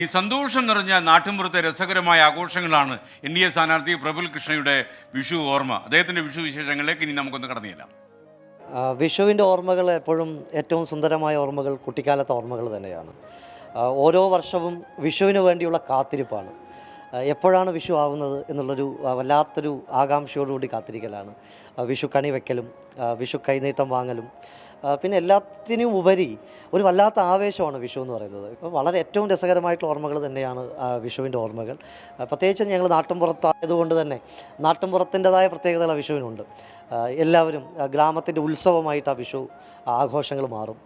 ഈ സന്തോഷം നിറഞ്ഞ നാട്ടിൻപുറത്തെ രസകരമായ ആഘോഷങ്ങളാണ് എൻ ഡി എ സ്ഥാനാർത്ഥി പ്രഫുൽ കൃഷ്ണയുടെ വിഷു ഓർമ്മ. അദ്ദേഹത്തിൻ്റെ വിഷു വിശേഷങ്ങളിലേക്ക് ഇനി നമുക്കൊന്ന് കടന്നു ചെല്ലാം. വിഷുവിൻ്റെ ഓർമ്മകൾ എപ്പോഴും ഏറ്റവും സുന്ദരമായ ഓർമ്മകൾ കുട്ടിക്കാലത്തെ ഓർമ്മകൾ തന്നെയാണ്. ഓരോ വർഷവും വിഷുവിന് വേണ്ടിയുള്ള കാത്തിരിപ്പാണ്. എപ്പോഴാണ് വിഷു ആവുന്നത് എന്നുള്ളൊരു വല്ലാത്തൊരു ആകാംക്ഷയോടുകൂടി കാത്തിരിക്കലാണ്. വിഷു കണി വയ്ക്കലും വിഷു കൈനീട്ടം വാങ്ങലും പിന്നെ എല്ലാത്തിനും ഉപരി ഒരു വല്ലാത്ത ആവേശമാണ് വിഷു എന്ന് പറയുന്നത്. ഇപ്പോൾ വളരെ ഏറ്റവും രസകരമായിട്ടുള്ള ഓർമ്മകൾ തന്നെയാണ് വിഷുവിൻ്റെ ഓർമ്മകൾ. പ്രത്യേകിച്ച് ഞങ്ങൾ നാട്ടിൻപുറത്തായതുകൊണ്ട് തന്നെ നാട്ടിൻപുറത്തിൻ്റെതായ പ്രത്യേകതകൾ വിഷുവിനുണ്ട്. എല്ലാവരും ഗ്രാമത്തിൻ്റെ ഉത്സവമായിട്ട് ആ വിഷു ആഘോഷങ്ങൾ മാറും.